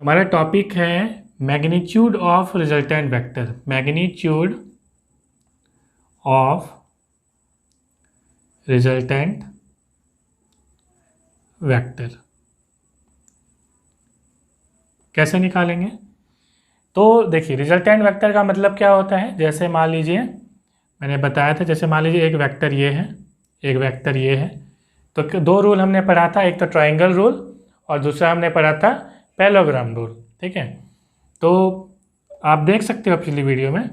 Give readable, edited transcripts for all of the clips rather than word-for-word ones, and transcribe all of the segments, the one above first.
हमारा टॉपिक है magnitude of resultant vector. Magnitude of resultant vector कैसे निकालेंगे? तो देखिए, रिजल्टेंट वेक्टर का मतलब क्या होता है। जैसे मान लीजिए मैंने बताया था, जैसे मान लीजिए एक वेक्टर ये है, एक वेक्टर ये है। तो दो रूल हमने पढ़ा था, एक तो ट्रायंगल रूल और दूसरा हमने पढ़ा था पैरेललोग्राम रूल। ठीक है, तो आप देख सकते हो पिछली वीडियो में,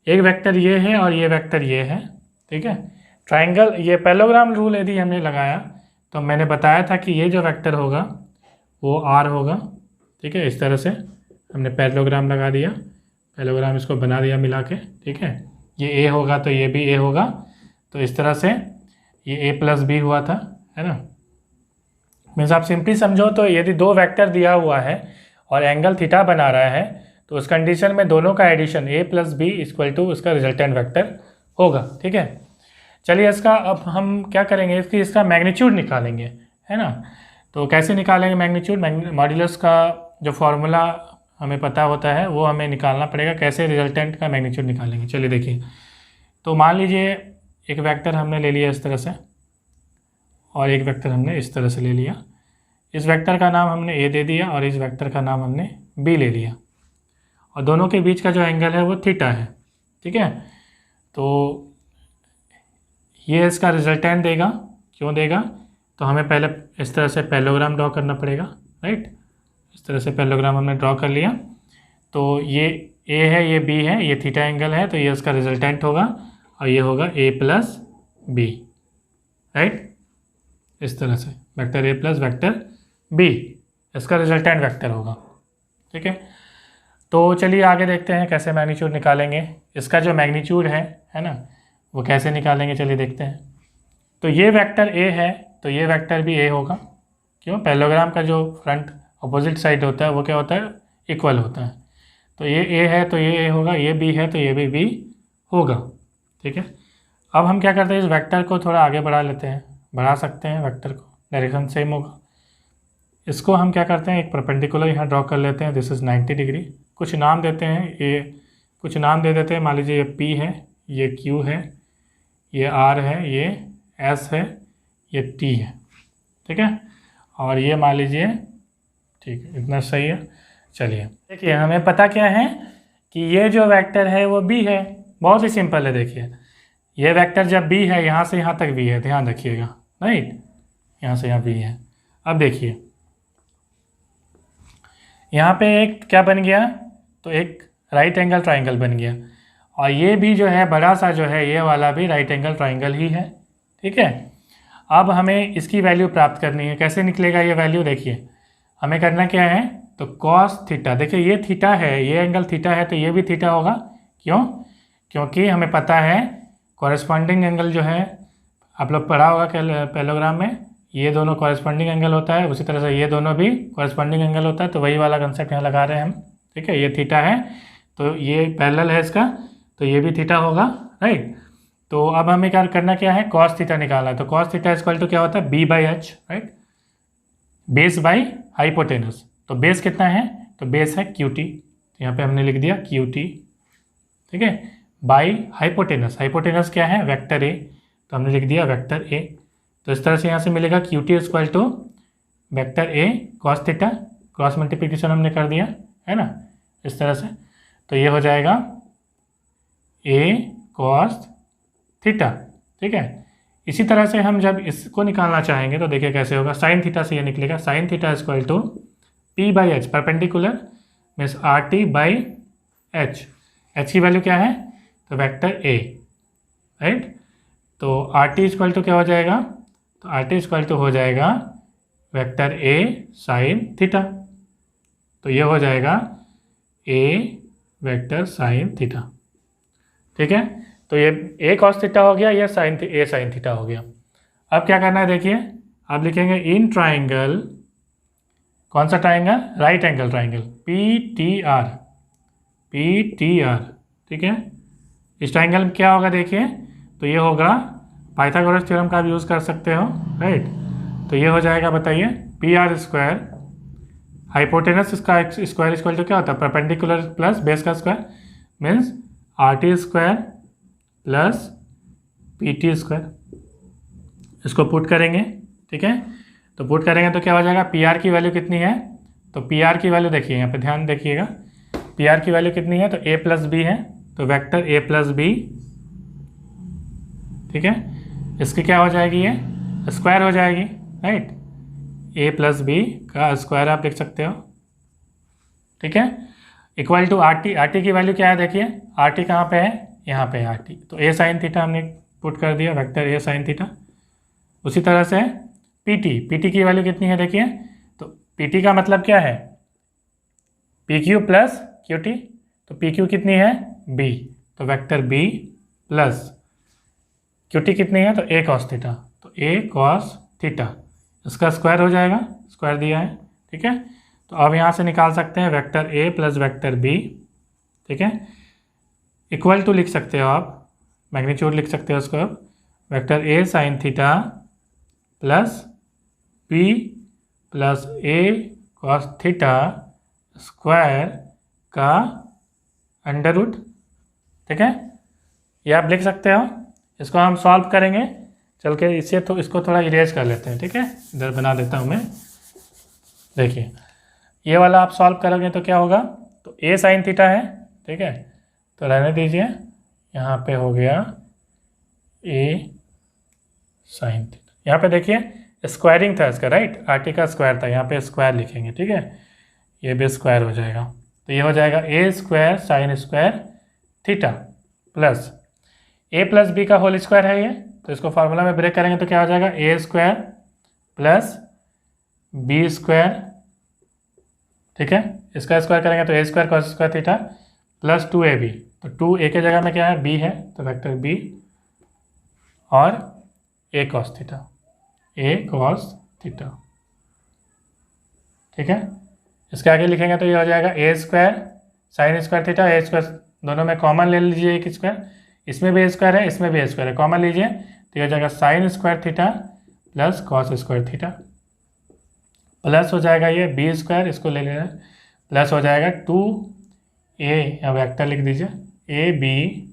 एक वेक्टर ये है और ये वेक्टर ये है। ठीक है, ट्रायंगल ये पैरेललोग्राम रूल यदि हमने लगाया तो मैंने बताया था कि ये जो वेक्टर होगा वो आर होगा। ठीक है, इस तरह से हमने पैरेललोग्राम लगा दिया, पैरेललोग्राम इसको बना दिया मिला के। ठीक है, ये ए होगा तो ये भी ए होगा, तो इस तरह से ये ए प्लस बी हुआ था, है ना। मीन्स आप सिंपली समझो तो यदि दो वेक्टर दिया हुआ है और एंगल थीटा बना रहा है तो उस कंडीशन में दोनों का addition A plus B equal to उसका रिजल्टेंट वेक्टर होगा। ठीक है, चलिए इसका अब हम क्या करेंगे, इसका मैग्नीट्यूड निकालेंगे, है ना। तो कैसे निकालेंगे मैग्नीट्यूड? मॉड्यूलस का जो फॉर्मूला हमें पता होता है वो हमें निकालना पड़ेगा। कैसे रिजल्टेंट का मैग्नीट्यूड निकालेंगे, चलिए देखिए। तो मान लीजिए एक वेक्टर हमने ले लिया इस तरह से और एक वेक्टर हमने इस तरह से ले लिया। इस वेक्टर का नाम हमने ए दे दिया और इस वेक्टर का नाम हमने बी ले लिया, और दोनों के बीच का जो एंगल है वो थीटा है। ठीक है, तो ये इसका रिजल्टेंट देगा। क्यों देगा? तो हमें पहले इस तरह से पैरेललोग्राम ड्रॉ करना पड़ेगा, राइट। इस तरह से पैरेललोग्राम हमने ड्रॉ कर लिया। तो ये ए है, ये बी है, ये थीटा एंगल है, तो ये इसका रिजल्टेंट होगा और ये होगा ए प्लस बी, राइट। इस तरह से vector A plus vector B इसका रिजल्टेंट वेक्टर होगा। ठीक है, तो चलिए आगे देखते हैं कैसे मैग्नीट्यूड निकालेंगे। इसका जो मैग्नीट्यूड है ना, वो कैसे निकालेंगे, चलिए देखते हैं। तो ये वेक्टर ए है तो ये वेक्टर भी ए होगा। क्यों? पैरेललोग्राम का जो फ्रंट अपोजिट साइड होता है वो क्या होता है, इक्वल होता है। तो ये ए है तो ये ए होगा, ये बी है तो ये भी बी होगा। ठीक है, अब हम क्या करते हैं, इस वेक्टर को थोड़ा आगे बढ़ा लेते हैं, बढ़ा सकते हैं वेक्टर को, डायरेक्शन सेम होगा। इसको हम क्या करते हैं, एक परपेंडिकुलर यहाँ ड्रॉ कर लेते हैं, दिस इज़ 90 डिग्री। कुछ नाम देते हैं, ये कुछ नाम दे देते हैं। मान लीजिए ये पी है, ये क्यू है, ये आर है, ये एस है, ये टी है। ठीक है, और ये मान लीजिए, ठीक है, इतना सही है। चलिए देखिए, हमें पता क्या है कि ये जो वेक्टर है वो बी है। बहुत ही सिंपल है। देखिए, ये वेक्टर जब बी है, यहाँ से यहाँ तक बी है, ध्यान रखिएगा, राइट। यहाँ से यहाँ बी है। अब देखिए यहाँ पे एक क्या बन गया, तो एक राइट एंगल ट्राइंगल बन गया, और ये भी जो है बड़ा सा जो है ये वाला भी राइट एंगल ट्राइंगल ही है। ठीक है, अब हमें इसकी वैल्यू प्राप्त करनी है। कैसे निकलेगा ये वैल्यू? देखिए, हमें करना क्या है, तो कॉस थीटा। देखिए ये थीटा है, ये एंगल थीटा है तो ये भी थीटा होगा। क्यों? क्योंकि हमें पता है कॉरेस्पॉन्डिंग एंगल जो है, आप लोग पढ़ा होगा पैरेललोग्राम में, ये दोनों कॉरेस्पॉन्डिंग एंगल होता है, उसी तरह से ये दोनों भी कॉरेस्पॉन्डिंग एंगल होता है। तो वही वाला कंसेप्ट यहाँ लगा रहे हैं हम। ठीक है, ये थीटा है तो ये पैरेलल है इसका, तो ये भी थीटा होगा, राइट। तो अब हमें क्या करना, क्या है, कॉस थीटा निकालना है। तो कॉस थीटा इक्वल टू क्या होता है, B by H, right, base by hypotenuse. तो बेस कितना है, तो बेस है क्यू टी, तो यहाँ पे हमने लिख दिया क्यू टी। ठीक है, बाई हाइपोटेनस, हाइपोटेनस क्या है, वेक्टर ए, तो हमने लिख दिया वेक्टर ए। तो इस तरह से यहाँ से मिलेगा Q T equal to vector A cos theta, cross multiplication हमने कर दिया, है ना, इस तरह से। तो ये हो जाएगा ए कॉस थीटा। ठीक है, इसी तरह से हम जब इसको निकालना चाहेंगे तो देखिए कैसे होगा, साइन थीटा से ये निकलेगा, sine theta equal to P by H, perpendicular means R T by H. H की वैल्यू क्या है, तो वेक्टर ए, राइट। तो आर टी इक्वल टू क्या हो जाएगा, तो आर टी इक्वल टू हो जाएगा वेक्टर ए साइन थीटा। तो ये हो जाएगा ए वेक्टर साइन थीटा। ठीक है, तो ये ए कॉस थीटा हो गया, ये ए साइन थीटा हो गया। अब क्या करना है, देखिए अब लिखेंगे इन ट्राइंगल, कौन सा triangle, right angle triangle, P T R, P T R. ठीक है, इस ट्राइंगल में क्या होगा, देखिए तो ये होगा, पाइथागोरस थ्योरम का भी यूज़ कर सकते हो, राइट। तो ये हो जाएगा, बताइए, पी आर स्क्वायर हाइपोटेनस इसका स्क्वायर इक्वल टू क्या होता है, परपेंडिकुलर प्लस बेस का square, means R T square plus P T square. इसको पुट करेंगे, ठीक है। तो पुट करेंगे तो क्या हो जाएगा, पी आर की वैल्यू कितनी है, तो पी आर की वैल्यू देखिए यहाँ पे ध्यान देखिएगा, पी आर की वैल्यू कितनी है, तो ए प्लस बी है, तो वेक्टर ए प्लस बी, ठीक है। इसकी क्या हो जाएगी, ये स्क्वायर हो जाएगी, राइट। ए प्लस बी का स्क्वायर आप लिख सकते हो, ठीक है। इक्वल टू आर टी की वैल्यू क्या है, देखिए आर टी कहाँ पे है, यहाँ पे है आर टी, तो ए साइन थीटा हमने पुट कर दिया, वेक्टर ए साइन थीटा। उसी तरह से पी टी की वैल्यू कितनी है, देखिए, तो पी टी का मतलब क्या है, P Q plus Q T, तो पी क्यू कितनी है, बी, तो vector B plus Q T कितनी है, तो ए कॉस थीटा, तो ए कॉस थीटा, इसका स्क्वायर हो जाएगा, स्क्वायर दिया है, ठीक है। तो अब यहाँ से निकाल सकते हैं vector A plus vector B, ठीक है। इक्वल टू लिख सकते हो आप, मैग्नीट्यूड लिख सकते हो उसको, अब vector A sine theta plus B plus A cos theta square का अंडर रूट, ठीक है। ये आप लिख सकते हो। इसको हम सॉल्व करेंगे, चल के इसे तो इसको थोड़ा इरेज कर लेते हैं, ठीक है। इधर बना देता हूँ मैं, देखिए ये वाला आप सॉल्व करोगे तो क्या होगा, तो ए साइन थीटा है, ठीक है, तो रहने दीजिए, यहाँ पे हो गया ए साइन थीटा। यहाँ पे देखिए स्क्वायरिंग था इसका, राइट, आर टी का स्क्वायर था, यहाँ पे स्क्वायर लिखेंगे, ठीक है, ये भी स्क्वायर हो जाएगा, तो ये हो जाएगा A square sine square theta plus A plus B का होल स्क्वायर है ये, तो इसको फार्मूला में ब्रेक करेंगे तो क्या हो जाएगा, A square plus B square, ठीक है, इसका स्क्वायर करेंगे तो A square cos square theta plus 2ab, तो 2a के जगह में क्या है, b है, तो वेक्टर b और a cos theta, a cos theta, ठीक है। इसके आगे लिखेंगे तो ये हो जाएगा A square sine square theta, A square दोनों में कॉमन ले लीजिए एक स्क्वायर, इसमें भी ए स्क्वायर है, इसमें भी ए स्क्वायर है, कॉमन लीजिए, तो ये हो जाएगा sign square theta plus cos square theta, plus हो जाएगा ये बी स्क्वायर, इसको ले लेना, प्लस हो जाएगा 2a, या वेक्टर लिख दीजिए, A B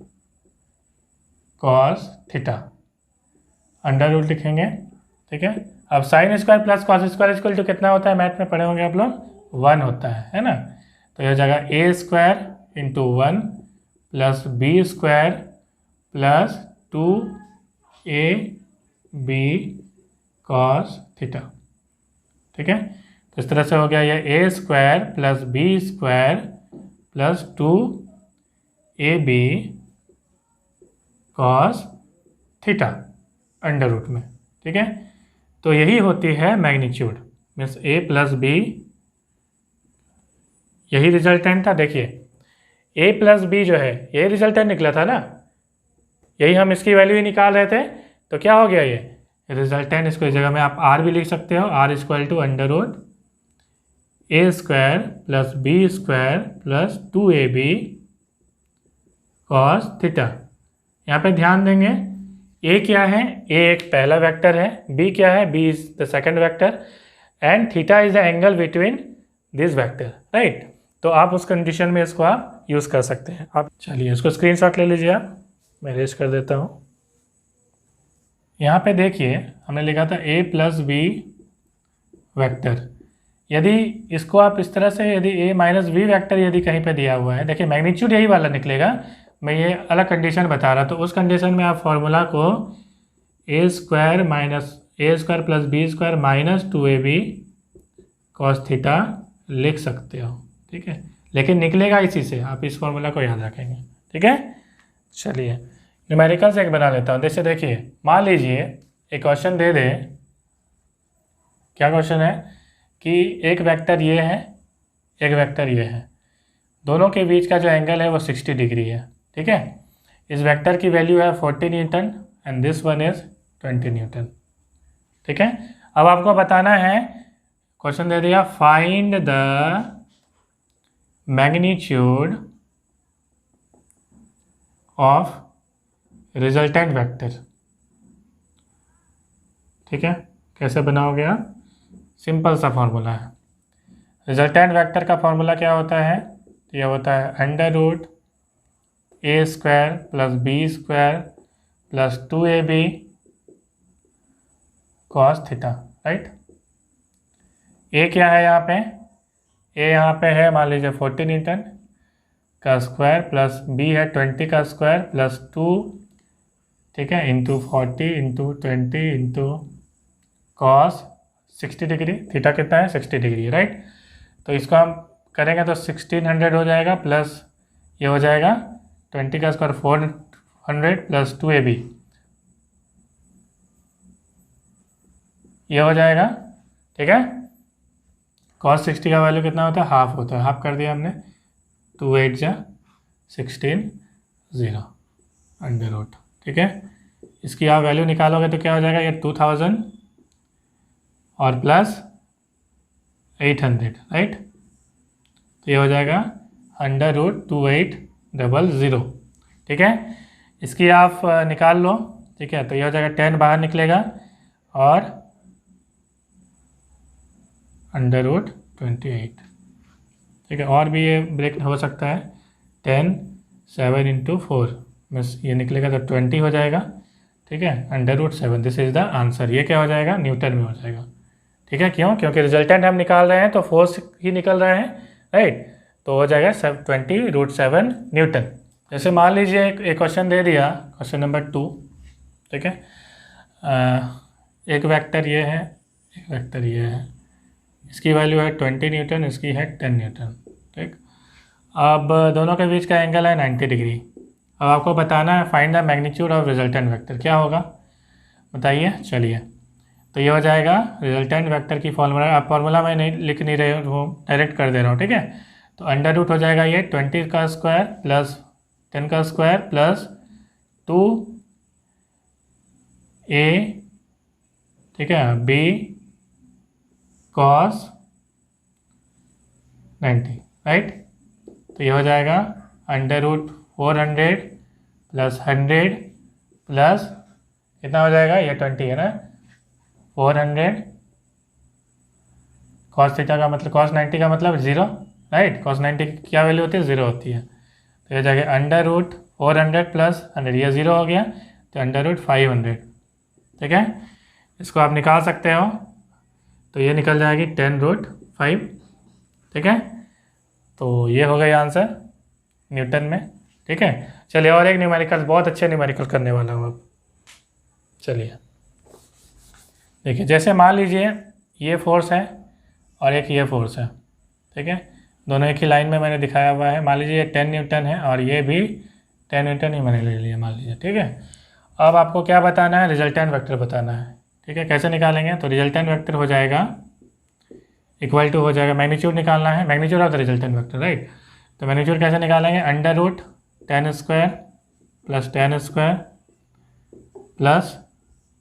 cos theta, under root लिखेंगे, ठीक है। अब sine square plus cos square equal to कितना होता है, मैथ में पढ़े होंगे आप लोग, 1 होता है ना। तो ये हो जाएगा A square into 1 plus B square plus 2ab cos theta, ठीक है। तो इस तरह से हो गया ये A square plus B square plus 2ab cos theta under root में, ठीक है। तो यही होती है magnitude, means A plus B, यही रिजल्टेंट था। देखिए ए प्लस बी जो है यही रिजल्टेंट निकला था ना, यही हम इसकी वैल्यू ही निकाल रहे थे, तो क्या हो गया ये रिजल्टेंट, इसको इस जगह में आप आर भी लिख सकते हो, R equal to under root A square plus B square plus 2ab cos theta. यहाँ पे ध्यान देंगे ए क्या है, ए एक पहला वेक्टर है, बी क्या है, B is the second vector, and theta is the angle between this vector, right. तो आप उस कंडीशन में इसको आप यूज़ कर सकते हैं। आप चलिए इसको स्क्रीनशॉट ले लीजिए आप, मैं रेज कर देता हूँ। यहाँ पे देखिए हमने लिखा था a प्लस बी वैक्टर, यदि इसको आप इस तरह से, यदि a माइनस बी वैक्टर यदि कहीं पे दिया हुआ है, देखिए मैग्नीट्यूड यही वाला निकलेगा, मैं ये अलग कंडीशन बता रहा, तो उस कंडीशन में आप फॉर्मूला को A square plus B square minus 2ab cos theta लिख सकते हो, ठीक है। लेकिन निकलेगा इसी से, आप इस फॉर्मूला को याद रखेंगे, ठीक है। चलिए न्यूमेरिकल से एक बना लेता हूँ। जैसे देखिए मान लीजिए एक क्वेश्चन दे दे, क्या क्वेश्चन है कि एक वेक्टर ये है, एक वेक्टर ये है, दोनों के बीच का जो एंगल है वो 60 डिग्री है, ठीक है। इस वेक्टर की वैल्यू है 40 Newton and this one is 20 Newton, ठीक है। अब आपको बताना है, क्वेश्चन दे दिया find the magnitude of resultant vector, ठीक है। कैसे बनाओगे आप, सिंपल सा फॉर्मूला है, रिजल्टेंट वेक्टर का फॉर्मूला क्या होता है? ये होता है under root A square plus B square plus 2ab cos theta, right. A क्या है यहाँ पे? ए यहाँ पे है मान लीजिए 40 न्यूटन का स्क्वायर प्लस बी है 20 का स्क्वायर प्लस 2, ठीक है, into 40 into 20 into cos 60 degree. Theta कितना है? 60 डिग्री, राइट। तो इसको हम करेंगे तो 1600 हो जाएगा प्लस ये हो जाएगा 20 का स्क्वायर 400 प्लस 2ab ये हो जाएगा, ठीक है। कॉस 60 का वैल्यू कितना होता है? हाफ होता है, हाफ कर दिया हमने। 2 8 जा 16 0 अंडर रूट, ठीक है। इसकी आप वैल्यू निकालोगे तो क्या हो जाएगा? ये 2000 और प्लस 800, राइट। तो ये हो जाएगा अंडर रूट 2800, ठीक है। इसकी आप निकाल लो, ठीक है। तो ये हो जाएगा 10 बाहर निकलेगा और अंडर रूट 28, ठीक है। और भी ये ब्रेक हो सकता है 10 7 इंटू 4 बस ये निकलेगा तो 20 हो जाएगा, ठीक है। Under root 7, this is the answer. ये क्या हो जाएगा? न्यूटन में हो जाएगा, ठीक है। क्यों? क्योंकि रिजल्टेंट हम निकाल रहे हैं तो फोर्स ही निकल रहे हैं, राइट। तो हो जाएगा 20√7 न्यूटन। जैसे मान लीजिए एक क्वेश्चन दे दिया, क्वेश्चन नंबर 2, ठीक है। एक वेक्टर ये है, एक वेक्टर ये है, इसकी वैल्यू है 20 न्यूटन, इसकी है 10 न्यूटन, ठीक। अब दोनों के बीच का एंगल है 90 डिग्री। अब आपको बताना है find the magnitude of resultant vector. क्या होगा बताइए? चलिए, तो ये हो जाएगा रिजल्टेंट वेक्टर की फॉर्मूला। आप फॉर्मूला मैं नहीं लिख नहीं रहे हूँ, डायरेक्ट कर दे रहा हूँ, ठीक है। तो अंडर रूट हो जाएगा ये 20 का स्क्वायर प्लस 10 का स्क्वायर प्लस 2a, ठीक है, b कॉस 90, राइट। तो ये हो जाएगा अंडर रूट 400 प्लस 100 प्लस कितना हो जाएगा? ये 20 है ना, 400 कॉस थीटा का मतलब कॉस 90 का मतलब 0, राइट। कॉस 90 की क्या वैल्यू होती है? 0 होती है। तो ये जाएगा अंडर रूट 400 प्लस 100, ये 0 हो गया, तो अंडर रूट 500, ठीक है। इसको आप निकाल सकते हो, तो ये निकल जाएगी 10√5, ठीक है। तो ये हो गया आंसर न्यूटन में, ठीक है। चलिए और एक न्यूमेरिकल, बहुत अच्छे न्यूमेरिकल करने वाला हूँ अब। चलिए देखिए, जैसे मान लीजिए ये फोर्स है और एक ये फोर्स है, ठीक है। दोनों एक ही लाइन में मैंने दिखाया हुआ है। मान लीजिए ये 10 न्यूटन है और ये भी 10 न्यूटन ही मैंने ले लिया, मान लीजिए, ठीक है। अब आपको क्या बताना है? रिजल्टेंट वेक्टर बताना है, ठीक है। कैसे निकालेंगे? तो रिजल्टेंट वेक्टर हो जाएगा इक्वल टू हो जाएगा, मैग्नीट्यूड निकालना है, magnitude of the resultant vector, right. तो मैग्नीट्यूड कैसे निकालेंगे? Under root 10 square plus 10 square plus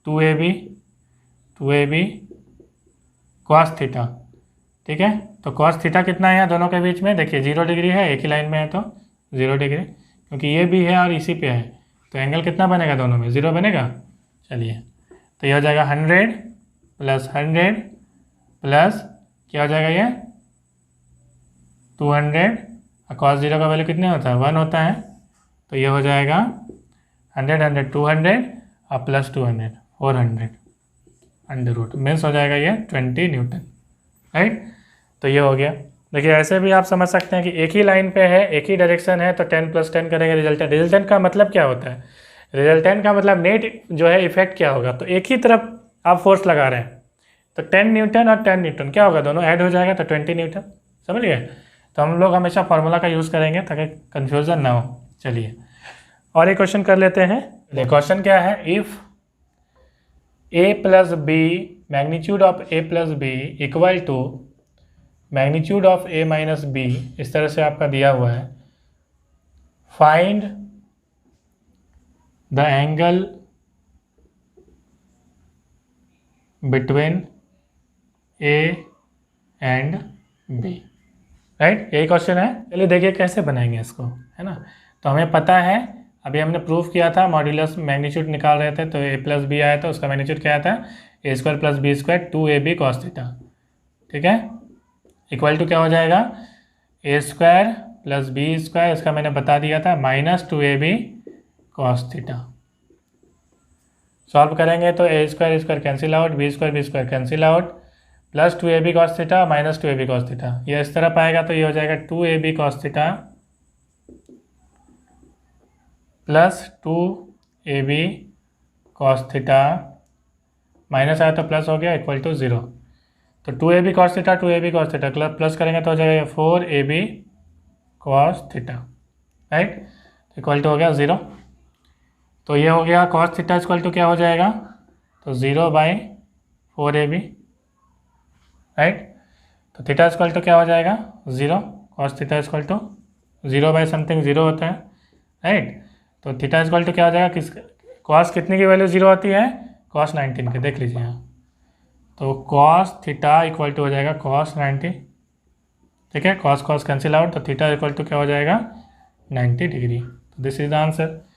2ab cos theta, ठीक है। तो कॉस थीटा कितना है यहाँ दोनों के बीच में? देखिए 0 डिग्री है, एक ही लाइन में है तो 0 डिग्री, क्योंकि ये भी है और इसी पे है, तो एंगल कितना बनेगा दोनों में? 0 बनेगा। चलिए, तो ये हो जाएगा 100 प्लस 100 प्लस क्या हो जाएगा ये 200, और कॉस 0 का वैल्यू कितने होता है? 1 होता है। तो ये हो जाएगा 100 100 200 और प्लस 200 400 अंडर रूट मीन्स हो जाएगा ये 20 न्यूटन, राइट। तो ये हो गया। देखिए ऐसे भी आप समझ सकते हैं कि एक ही लाइन पे है, एक ही डायरेक्शन है, तो 10 + 10 करेंगे रिजल्टेंट। रिजल्टेंट का मतलब क्या होता है? रिजल्टेंट का मतलब नेट जो है इफेक्ट क्या होगा? तो एक ही तरफ आप फोर्स लगा रहे हैं, तो 10 न्यूटन और 10 न्यूटन क्या होगा? दोनों ऐड हो जाएगा तो 20 न्यूटन, समझ गए। तो हम लोग हमेशा फार्मूला का यूज़ करेंगे ताकि कन्फ्यूज़न ना हो। चलिए और एक क्वेश्चन कर लेते हैं। क्वेश्चन क्या है? If a + b magnitude of a + b equal to magnitude of a - b, इस तरह से आपका दिया हुआ है। Find the angle between a and b, right. यही क्वेश्चन है। चलिए देखिए कैसे बनाएंगे इसको, है ना। तो हमें पता है, अभी हमने प्रूफ किया था, मॉड्यूलस मैग्नीट्यूड निकाल रहे थे, तो a + b आया था, उसका मैग्नीट्यूड क्या आता है? a² + b² 2ab cos theta, ठीक है। इक्वल टू क्या हो जाएगा, A square plus B square, इसका मैंने बता दिया था, minus 2ab cos theta. Solve करेंगे तो A square square cancel out, B square cancel out, plus 2ab cos theta minus 2ab cos theta, ये इस तरफ आएगा तो ये हो जाएगा 2ab cos theta plus 2ab cos theta, minus आया तो प्लस हो गया, इक्वल टू 0। तो 2ab cos theta 2ab cos theta plus करेंगे तो हो जाएगा 4ab cos theta, right, equal to हो गया 0। तो ये हो गया कॉस थीटा इक्वल टू क्या हो जाएगा, तो 0/4ab, राइट। तो थीटा इक्वल टू क्या हो जाएगा 0, कॉस थीटा इक्वल टू 0/समथिंग 0 होता है, राइट। तो थीटा इक्वल टू क्या हो जाएगा, किस कॉस कितने की वैल्यू 0 होती है, कॉस 19 की, देख लीजिए यहाँ। तो कॉस थीटा इक्वल टू हो जाएगा कॉस 90, ठीक है, कॉस कॉस कैंसिल आउट, तो थीटा इक्वल टू क्या हो जाएगा 90 डिग्री। तो दिस इज द आंसर।